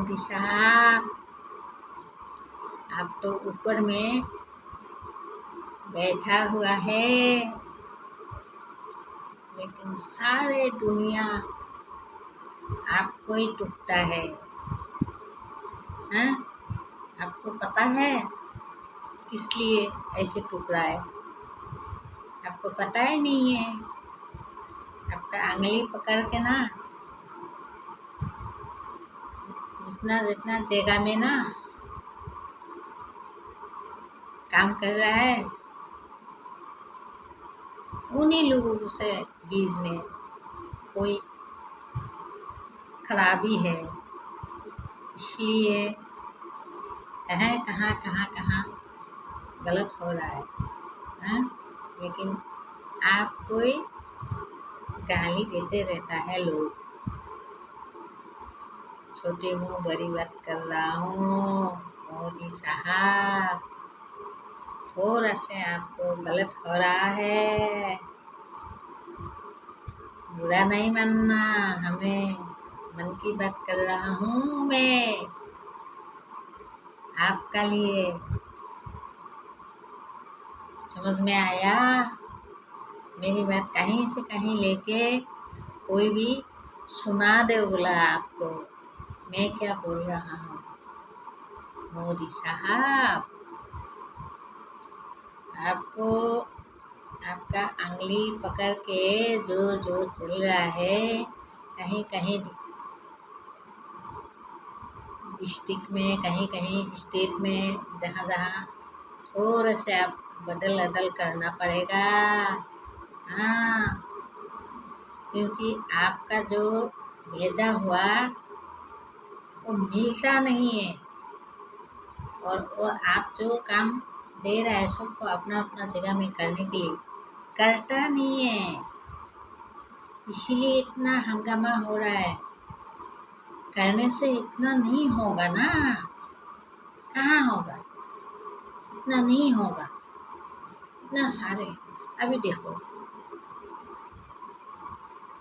मोदी साहब, आप तो ऊपर में बैठा हुआ है, लेकिन सारे दुनिया आपको ही टूटता है। हाँ, आपको पता है किस लिए ऐसे टूट रहा है? आपको पता ही नहीं है। आपका अंगली पकड़ के ना जितना जितना जगह में ना काम कर रहा है, उन्हीं लोगों से बीच में कोई खराबी है, इसलिए कहाँ गलत हो रहा है। हाँ? लेकिन आपको ही गाली देते रहता है लोग। छोटे मुँह बड़ी बात कर रहा हूँ मोदी साहब, थोड़ा से आपको गलत हो रहा है, बुरा नहीं मानना हमें, मन की बात कर रहा हूँ मैं आपका लिए। समझ में आया? मेरी बात कहीं से कहीं लेके कोई भी सुना दे बोला आपको मैं क्या बोल रहा हूँ। मोदी साहब, आपको आपका अंगली पकड़ के जो जो चल रहा है, कहीं कहीं डिस्ट्रिक्ट में, कहीं कहीं स्टेट में, जहाँ जहाँ थोड़ा से आप बदल अदल करना पड़ेगा। हाँ, क्योंकि आपका जो भेजा हुआ वो मिलता नहीं है, और वो आप जो काम दे रहा है सबको अपना अपना जगह में करने के लिए करता नहीं है, इसीलिए इतना हंगामा हो रहा है। करने से इतना नहीं होगा ना, कहाँ होगा, इतना नहीं होगा, इतना सारे। अभी देखो,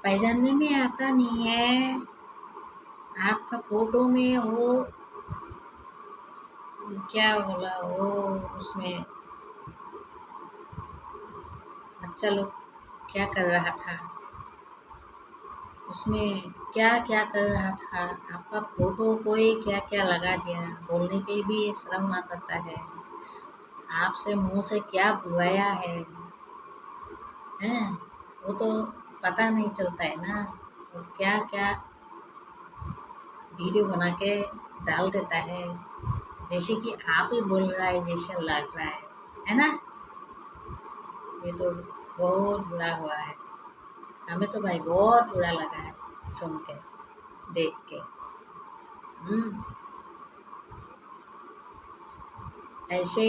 पहचानने में आता नहीं है। आपका फोटो में वो क्या बोला, वो उसमें बच्चा लोग क्या कर रहा था, उसमें क्या क्या कर रहा था, आपका फोटो कोई क्या क्या लगा दिया। बोलने के लिए भी शर्म आता है। आपसे मुंह से क्या बुलाया है, हैं? वो तो पता नहीं चलता है ना। वो क्या क्या वीडियो बना के डाल देता है, जैसे कि आप ही बोल रहा है जैसे लग रहा है ना। ये तो बहुत बुरा हुआ है, हमें तो भाई बहुत बुरा लगा है सुन के, देख के। ऐसे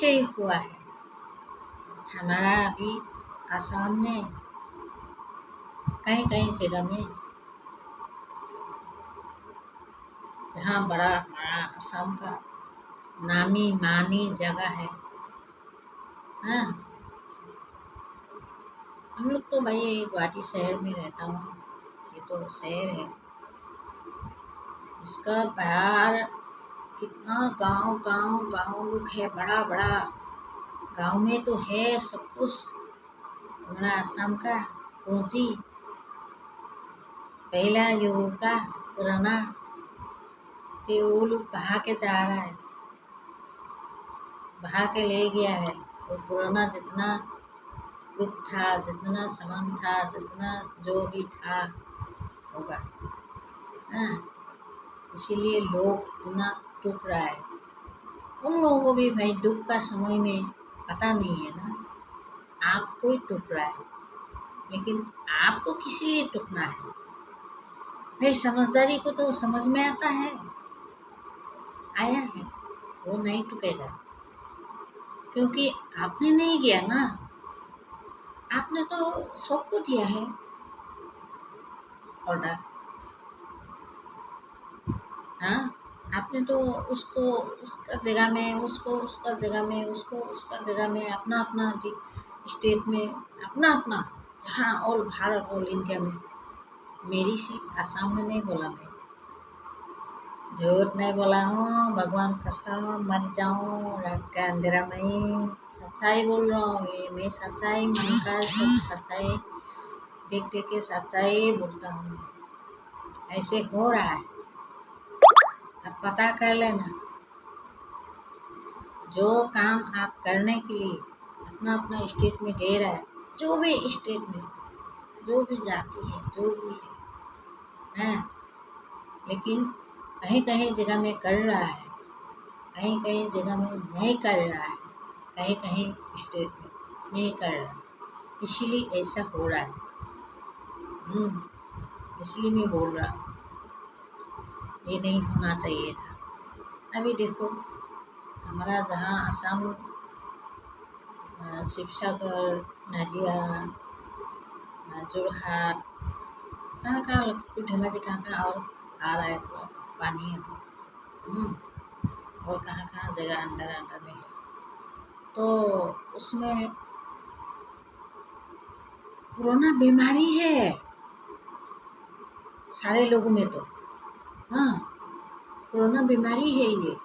ही हुआ है हमारा अभी आसाम में, कहीं कहीं जगह में जहाँ बड़ा बड़ा आसाम का नामी मानी जगह है। हाँ, हम लोग तो भाई गुवाहाटी शहर में रहता हूँ, ये तो शहर है, इसका बाहर कितना गांव गांव गांव लोग है, बड़ा बड़ा गांव में तो है सब कुछ। हमारा आसाम का पूंजी पहला युग का पुराना, कि वो लोग बहा के जा रहा है, बहा के ले गया है। वो पुराना जितना रूप था, जितना सामान था, जितना जो भी था होगा। हाँ, इसीलिए लोग इतना टूट रहा है। उन लोगों को भी भाई दुख का समय में पता नहीं है ना, आपको ही टूट रहा है, लेकिन आपको किस लिए टूटना है भाई? समझदारी को तो समझ में आता है, आया है, वो नहीं टूटेगा, क्योंकि आपने नहीं किया ना, आपने तो सबको दिया है ऑर्डर। हाँ, आपने तो उसको उसका जगह में, उसको उसका जगह में, उसको उसका जगह में, अपना अपना स्टेट में, अपना अपना, जहाँ ऑल भारत ऑल इंडिया में। मेरी सिर्फ आसाम में नहीं बोला मैं, झूठ नहीं बोला हूँ, भगवान कसम मर जाऊँ रात का अंधेरा में ही सच्चाई बोल रहा हूँ। ये मैं सच्चाई मन का सब सच्चाई देख देख के सच्चाई बोलता हूँ। ऐसे हो रहा है, अब पता कर लेना। जो काम आप करने के लिए अपना अपना स्टेट में दे रहा है, जो भी स्टेट में, जो भी जाति है, जो भी है, लेकिन कहीं कहीं जगह में कर रहा है, कहीं कहीं जगह में नहीं कर रहा है, कहीं कहीं स्टेट में नहीं कर रहा है, इसीलिए ऐसा हो रहा है। इसलिए मैं बोल रहा हूँ, ये नहीं होना चाहिए था। अभी देखो हमारा जहाँ आसाम, शिवसागर, नाजिया, जोरहाट, कहाँ कहाँ लखनऊ धेमाजी कहाँ और आ रहा है पानी अभी। और कहाँ कहाँ जगह अंदर अंदर में है, तो उसमें कोरोना बीमारी है सारे लोगों में। तो हाँ, कोरोना बीमारी है ये।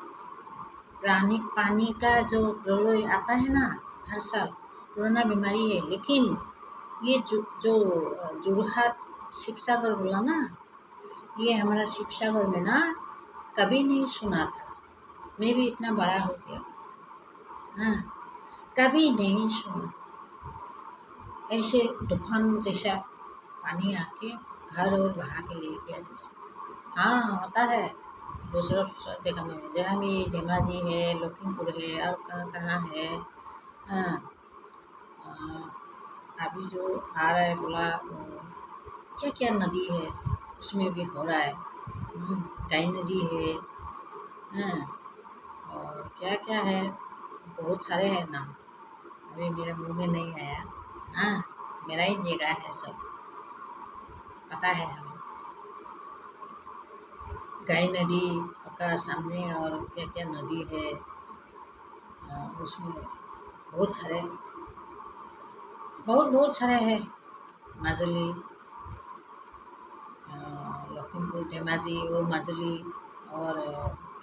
पानी का जो प्रलय आता है ना हर साल, कोरोना बीमारी है। लेकिन ये जो जोरहाट शिवसागर बोला ना, ये हमारा शिवसागर में ना कभी नहीं सुना था। मैं भी इतना बड़ा हो गया, हाँ, कभी नहीं सुना ऐसे तूफान जैसा पानी आके घर और बहा के ले गया जैसे। हाँ होता है दूसरा दूसरा जगह में, जहाँ भी धेमाजी है, लखीमपुर है और कहाँ कहाँ है। हाँ, अभी जो आ रहा है बोला क्या क्या नदी है उसमें भी हो रहा है। गाय नदी है, हाँ, और क्या क्या है, बहुत सारे हैं नाम, अभी मेरे मुंह में नहीं आया। हाँ, मेरा ही जगह है, सब पता है हमें। गाय नदी का सामने और क्या क्या नदी है, उसमें बहुत सारे बहुत सारे हैं। माजुली, लखीमपुर, धेमाजी, वो माजुली और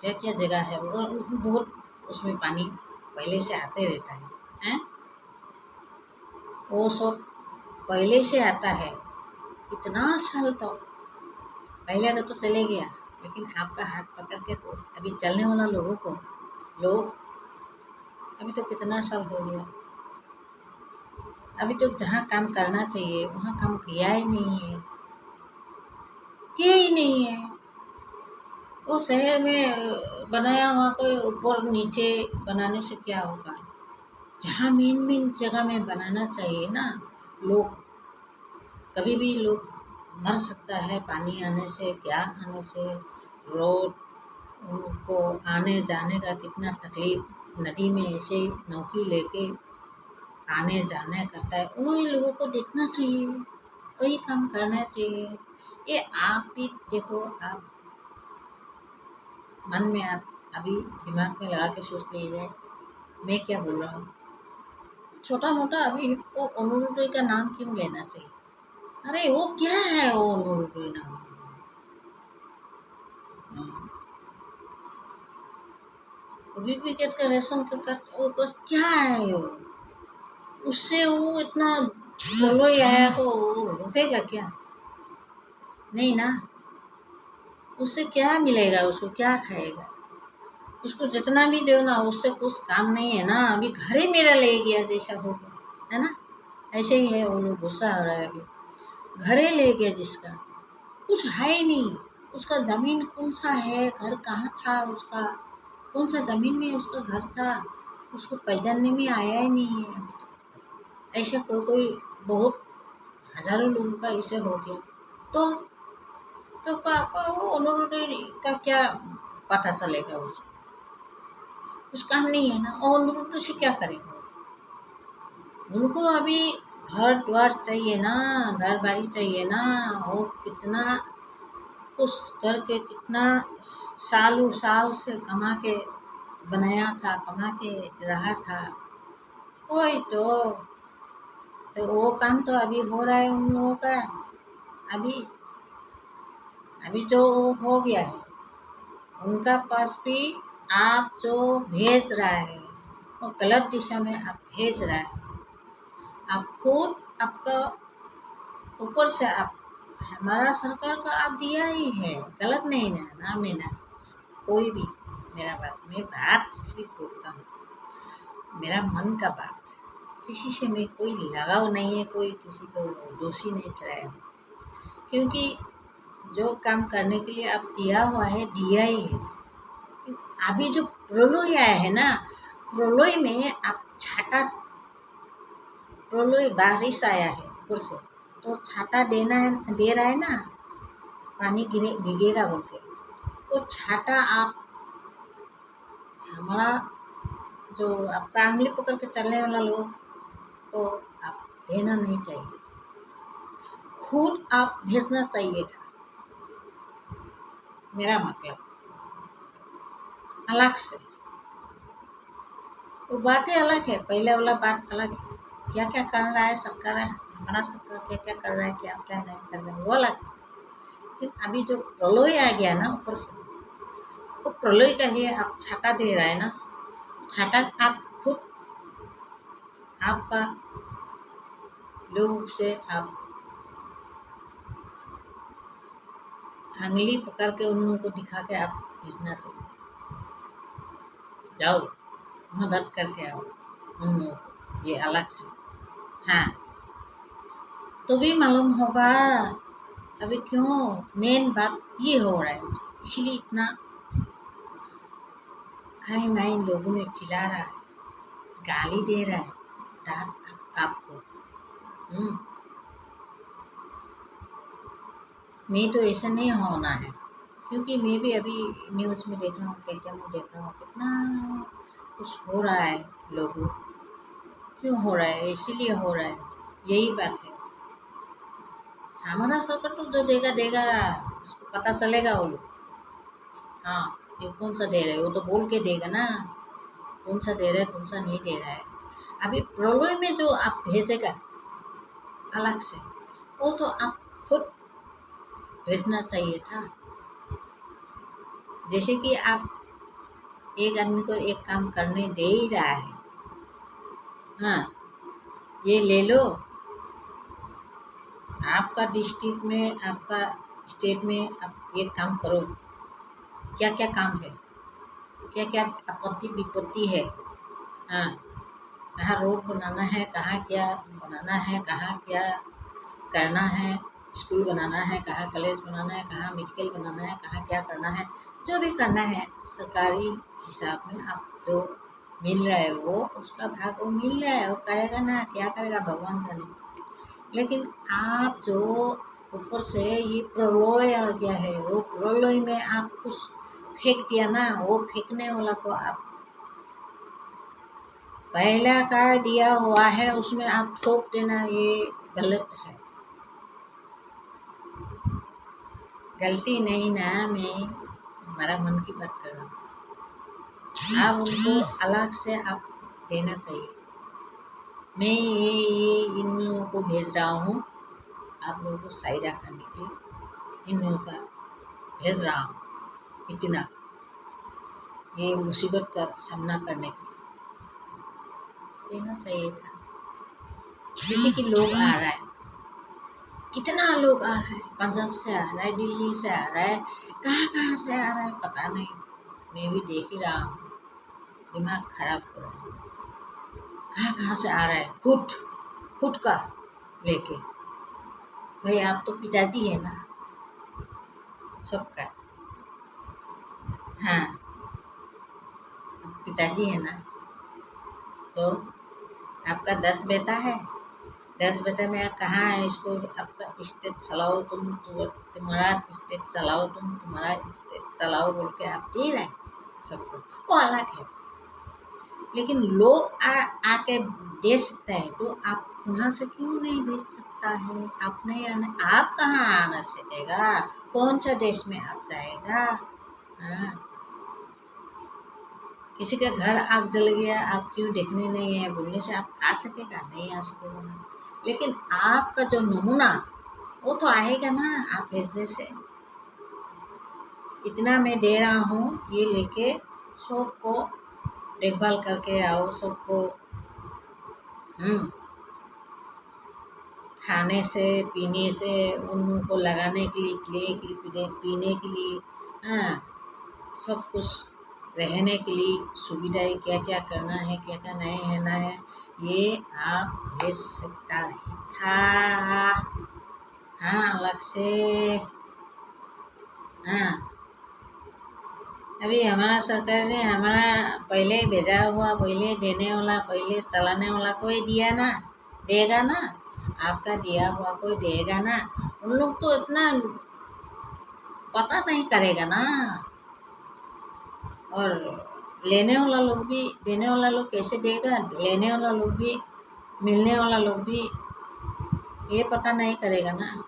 क्या क्या जगह है, वो बहुत उसमें पानी पहले से आते रहता है, हैं? वो सब पहले से आता है, इतना साल तो पहले का तो चले गया, लेकिन आपका हाथ पकड़ के तो अभी चलने वाला लोगों को लोग अभी तो कितना साल हो गया। अभी तो जहाँ काम करना चाहिए वहाँ काम किया ही नहीं है, किया ही नहीं है। वो शहर में बनाया हुआ कोई ऊपर नीचे बनाने से क्या होगा? जहाँ मेन मेन जगह में बनाना चाहिए ना, लोग कभी भी लोग मर सकता है पानी आने से, क्या आने से। रोड उनको आने जाने का कितना तकलीफ, नदी में ऐसे नौकी लेके आने जाने करता है, वही लोगों को देखना चाहिए, वही काम करना चाहिए। ये आप भी देखो, आप मन में आप अभी दिमाग में लगा के सोच लीजिए मैं क्या बोल रहा हूँ। छोटा मोटा अभी वो अरुणोदय का नाम क्यों लेना चाहिए? अरे वो क्या है वो अरुणोदय नाम? विकेट का रेशन का वो बस क्या है वो? उससे वो इतना बोलो आया तो वो रुकेगा क्या? नहीं ना, उससे क्या मिलेगा, उसको क्या खाएगा? उसको जितना भी दो ना उससे कुछ काम नहीं है ना। अभी घर ही मेरा ले गया जैसा हो गया है ना, ऐसे ही है। वो लोग गुस्सा हो रहा है अभी, घर ही ले गया जिसका कुछ है ही नहीं। उसका जमीन कौन सा है, घर कहाँ था उसका, कौन सा जमीन में उसका घर था, उसको पहचानने में आया ही नहीं है। ऐसा कोई कोई बहुत हजारों लोगों का ऐसे हो गया। तो आपका वो अरुणोदय का क्या पता चलेगा? उसको कुछ काम नहीं है ना, और अरुणोदय से क्या करेगा? उनको अभी घर द्वार चाहिए ना, घर बारी चाहिए ना। और कितना उस घर के कितना साल से कमा के बनाया था, कमा के रहा था, वही तो वो काम तो अभी हो रहा है उन लोगों का। अभी अभी जो हो गया है उनका पास भी आप जो भेज रहा है वो गलत दिशा में आप भेज रहा है। आप खुद आपका ऊपर से आप हमारा सरकार को आप दिया ही है, गलत नहीं ना मेरा कोई भी मेरा बात मैं बात सिर्फ बोलता हूँ, मेरा मन का बात। किसी से मैं कोई लगाव नहीं है, कोई किसी को दोषी नहीं ठहराया, क्योंकि जो काम करने के लिए आप दिया हुआ है दिया ही है। अभी जो प्रलय आया है ना, प्रलय में आप छाता, प्रलय बारिश आया है ऊपर से, तो छाता देना है, दे रहा है ना, पानी गिरे भीगेगा बोल के, वो छाता आप हमारा जो आपका आंगली पकड़ के चलने वाला लोग को आप देना नहीं चाहिए, खुद आप भेजना चाहिए था। मेरा मतलब अलग से, वो बातें अलग है, पहले वाला बात अलग है। क्या क्या कर रहा है सरकार है, हमारा सरकार क्या क्या कर रहा है, क्या क्या नहीं कर रहा है, वो अलग। लेकिन अभी जो प्रलय आ गया ना ऊपर से, वो प्रलय के लिए आप छाता दे रहा है ना, छाता आप खुद आपका लोग से आप आंगली पकड़ के उन लोगों को दिखा के आप भेजना चाहिए, जाओ मदद करके आओ उन लोगों को, ये अलग से। हाँ, तो भी मालूम होगा अभी क्यों मेन बात ये हो रहा है, इसलिए इतना खाई माई लोगों ने चिल्ला रहा है, गाली दे रहा है डांट आपको। नहीं तो ऐसा नहीं होना है, क्योंकि मैं भी अभी न्यूज़ में देख रहा हूँ, क्या मैं देख रहा हूँ, कितना कुछ हो रहा है लोगों, क्यों हो रहा है, इसीलिए हो रहा है, यही बात है। हमारा सरकार तो जो देगा देगा, उसको पता चलेगा वो लोग। हाँ, ये कौन सा दे रहे हैं, वो तो बोल के देगा ना, कौन सा दे रहा है कौन सा नहीं दे रहा है। अभी प्रलय में जो आप भेजेगा अलग से, वो तो आप खुद भेजना चाहिए था। जैसे कि आप एक आदमी को एक काम करने दे ही रहा है, हाँ ये ले लो, आपका डिस्ट्रिक्ट में आपका स्टेट में आप ये काम करो, क्या क्या काम है, क्या क्या आपत्ति विपत्ति है, हाँ कहाँ रोड बनाना है, कहाँ क्या बनाना है, कहाँ क्या करना है, स्कूल बनाना है, कहाँ कॉलेज बनाना है, कहाँ मेडिकल बनाना है, कहाँ क्या करना है, जो भी करना है सरकारी हिसाब में आप जो मिल रहा है वो उसका भाग वो मिल रहा है, वो करेगा ना, क्या करेगा भगवान जाने। लेकिन आप जो ऊपर से ये प्रलय आ गया है, वो प्रलय में आप कुछ फेंक दिया ना, वो फेंकने वाला को आप पहला का दिया हुआ है उसमें आप ठोक देना, ये गलत है। गलती नहीं ना, मैं हमारा मन की बात कर रहा हूँ, आप उनको अलग से आप देना चाहिए। मैं ये इन लोगों को भेज रहा हूँ आप लोगों को साइडा करने के लिए, इन लोगों का भेज रहा हूँ, इतना ये मुसीबत का सामना करने के लिए देना चाहिए था। जैसे कि लोग आ रहा है, कितना लोग आ रहा है, पंजाब से आ रहा है, दिल्ली से आ रहा है, कहाँ कहाँ से आ रहा है पता नहीं, मैं भी देख ही रहा हूँ, दिमाग खराब हो रहा है, कहाँ कहाँ से आ रहा है, फुट का लेके। भाई आप तो पिताजी है ना सबका, हाँ पिताजी है ना, तो आपका 10 बेटा है, 10 बेटा में कहाँ है, इसको आपका स्टेट चलाओ, तुम्हारा स्टेट चलाओ, तुम्हारा स्टेट चलाओ बोल के आप दे रहे हैं सबको, वो अलग है। लेकिन लोग आके दे सकता है, तो आप वहाँ से क्यों नहीं भेज सकता है, आप नहीं आना, आप कहाँ आना सकेगा, कौन सा देश में आप जाएगा। हाँ, किसी का घर आग जल गया, आप क्यों देखने नहीं है बोलने से आप आ सकेगा, नहीं आ सकेगा ना। लेकिन आपका जो नमूना वो तो आएगा ना आप भेजने से, इतना मैं दे रहा हूँ, ये लेके सबको देखभाल करके आओ, सबको खाने से पीने से उनको लगाने के लिए पीने के लिए, हाँ, सब कुछ रहने के लिए सुविधाएं क्या क्या करना है, क्या क्या नहीं रहना है, ये आप भेज सकता ही था। हाँ, अलग से। हाँ, अभी हमारा सरकार ने हमारा पहले भेजा हुआ, पहले देने वाला, पहले चलाने वाला कोई दिया ना, देगा ना, आपका दिया हुआ कोई देगा ना। उन लोग तो इतना पता नहीं करेगा ना। और लेने वाला लोग भी, देने वाला लोग कैसे देगा, लेने वाला लोग भी, मिलने वाला लोग भी ये पता नहीं करेगा ना।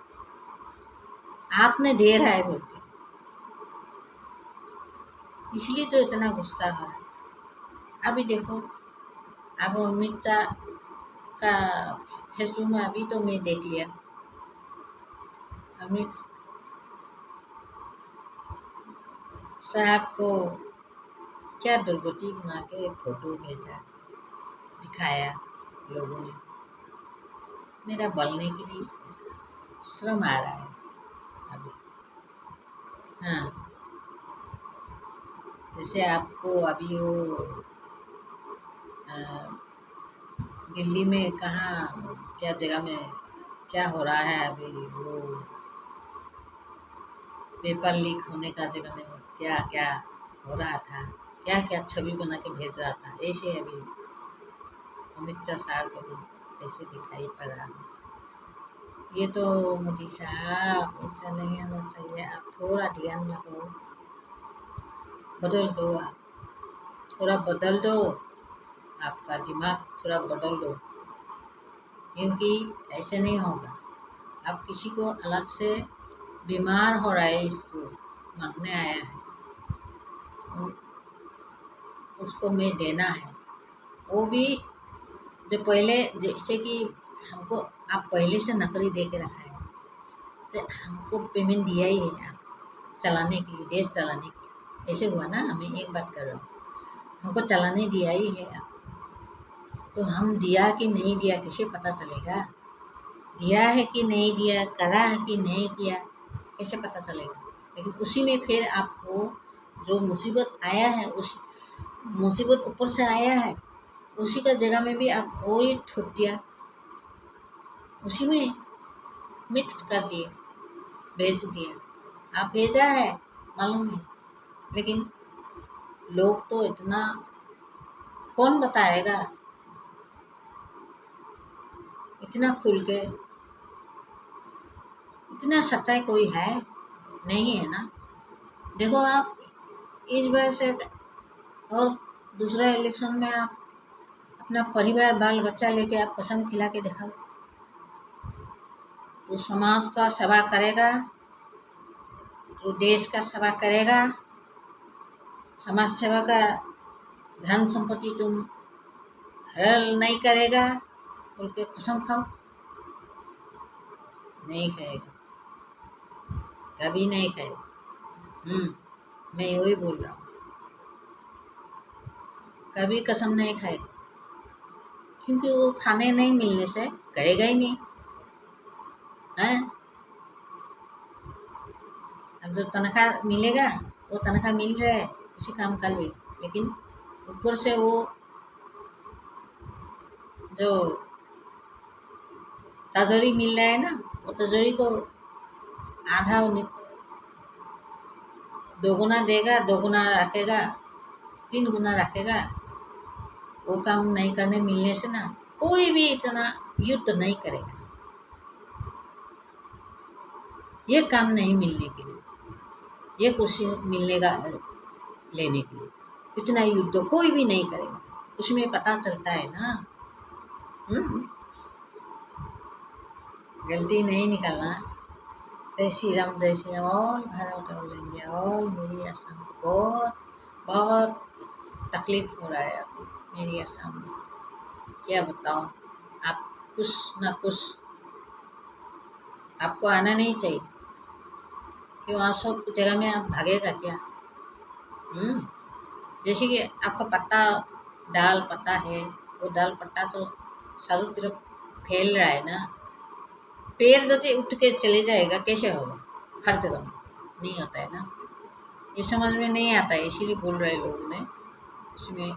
आपने दे रहा है बोल के, इसलिए तो इतना गुस्सा है। अभी देखो, अब अमित शाह का फेसबुक में अभी तो मैं देख लिया, अमित साहब को क्या दुर्गति बना के फोटो भेजा, दिखाया लोगों ने। मेरा बोलने के लिए श्रम आ रहा है अभी। हाँ, जैसे आपको अभी वो दिल्ली में कहाँ क्या जगह में क्या हो रहा है अभी, वो पेपर लीक होने का जगह में क्या क्या हो रहा था, क्या क्या छवि बना के भेज रहा था, ऐसे अभी अमित शाह साहब को भी ऐसे दिखाई पड़ रहा है। ये तो मोदी साहब ऐसा नहीं आना चाहिए, आप थोड़ा ध्यान रखो, बदल दो, आप थोड़ा बदल दो, आपका दिमाग थोड़ा बदल दो, क्योंकि ऐसे नहीं होगा। अब किसी को अलग से बीमार हो रहा है, इसको मांगने आया है, उसको मैं देना है, वो भी जो पहले, जैसे कि हमको आप पहले से नौकरी दे के रखा है, तो हमको पेमेंट दिया ही है आप चलाने के लिए, देश चलाने के लिए, ऐसे हुआ ना। मैं एक बात कर रहा हूँ, हमको चलाने दिया ही है आप, तो हम दिया कि नहीं दिया कैसे पता चलेगा, दिया है कि नहीं दिया, करा है कि नहीं किया, कैसे पता चलेगा। लेकिन उसी में फिर आपको जो मुसीबत आया है, उस मुसीबत ऊपर से आया है, उसी का जगह में भी आप वही ठोक दिया, उसी में मिक्स कर दिए, भेज दिया। आप भेजा है मालूम है, लेकिन लोग तो इतना कौन बताएगा, इतना खुल के, इतना सच्चाई कोई है नहीं है ना। देखो आप इस बार से और दूसरा इलेक्शन में आप अपना परिवार बाल बच्चा लेके आप कसम खिला के दिखाओ, तो समाज का सेवा करेगा, तो देश का सेवा करेगा, समाज सेवा का धन संपत्ति तुम हड़ल नहीं करेगा बोल के कसम खाओ, नहीं खाएगा, कभी नहीं खाएगा। मैं वही बोल रहा हूँ, कभी कसम नहीं खाएगा, क्योंकि वो खाने नहीं मिलने से करेगा ही नहीं है। अब जो तनख्वाह मिलेगा, वो तनख्वाह मिल रहा है, उसी काम कर ले, लेकिन ऊपर से वो जो तजोरी मिल रहा है ना, वो तजोरी को आधा दोगुना देगा, दोगुना रखेगा, 3 गुना रखेगा। वो काम नहीं करने मिलने से ना कोई भी इतना युद्ध नहीं करेगा, ये काम नहीं मिलने के लिए, ये कुर्सी मिलने का लेने के लिए इतना युद्ध कोई भी नहीं करेगा। उसमें पता चलता है ना। गलती नहीं निकालना। जय श्री राम, जय Shri Ram. All Bharat, all India, all मेरी असम को बहुत बहुत तकलीफ हो रहा है अब मेरी असम में, क्या बताऊँ। आप कुछ ना कुछ आपको आना नहीं चाहिए, क्यों आप सब जगह में आप भागेगा क्या? जैसे कि आपका पत्ता डाल पत्ता है, वो डाल पत्ता तो चारों तरफ फैल रहा है ना। पेड़ यदि उठ के चले जाएगा कैसे होगा? हर जगह में नहीं होता है ना। ये समझ में नहीं आता है, इसीलिए बोल रहे लोगों ने। इसमें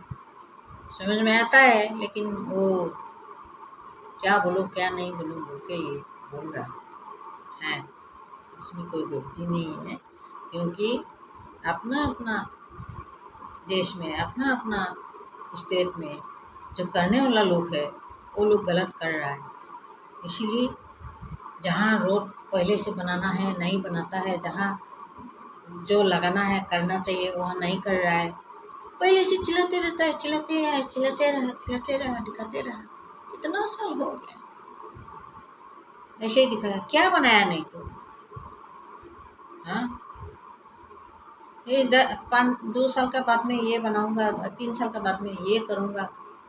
समझ में आता है लेकिन वो क्या बोलो क्या नहीं बोलो बोल के ये बोल रहा है। इसमें कोई गलती नहीं है, क्योंकि अपना अपना देश में अपना अपना स्टेट में जो करने वाला लोग है वो लोग गलत कर रहा है। इसीलिए जहाँ रोड पहले से बनाना है नहीं बनाता है, जहाँ जो लगाना है करना चाहिए वहाँ नहीं कर रहा है। पहले से चिल्लाते रहता है, चिल्लाते रहा दिखाते रहा। कितना साल हो गया ऐसे ही दिखा रहा, क्या बनाया नहीं तो? हाँ, ये 2 साल का बाद में ये बनाऊंगा, 3 साल का बाद में ये करूंगा,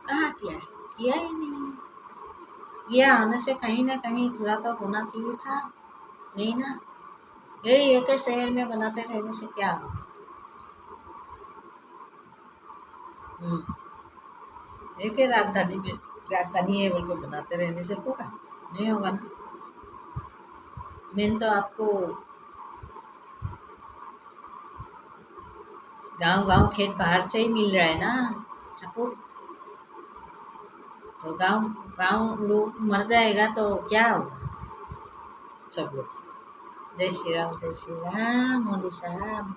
कहाँ किया है? किया ही नहीं। ये आने से कहीं ना कहीं थोड़ा तो होना चाहिए था, नहीं ना। यही एक ही शहर में बनाते रहने से क्या होगा? एक ही राजधानी है बोल के बनाते रहने से होगा? नहीं होगा ना। मेन तो आपको गांव खेत बाहर से ही मिल रहा है ना सपोर्ट। तो गांव लोग मर जाएगा तो क्या होगा? सब लोग जय श्री राम मोदी साहब।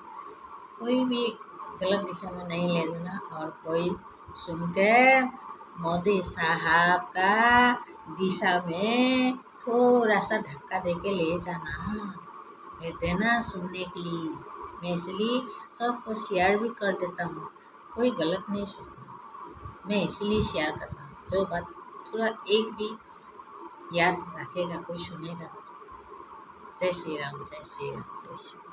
कोई भी गलत दिशा में नहीं ले जाना, और कोई सुनकर मोदी साहब का दिशा में थोड़ा सा धक्का दे के ले जाना, भेज देना सुनने के लिए। मैं इसलिए सबको शेयर भी कर देता हूँ, कोई गलत नहीं सोचता, मैं इसलिए शेयर करता हूँ। जो बात थोड़ा एक भी याद रखेगा कोई सुनेगा। जय श्री राम जय श्री राम जय श्री राम।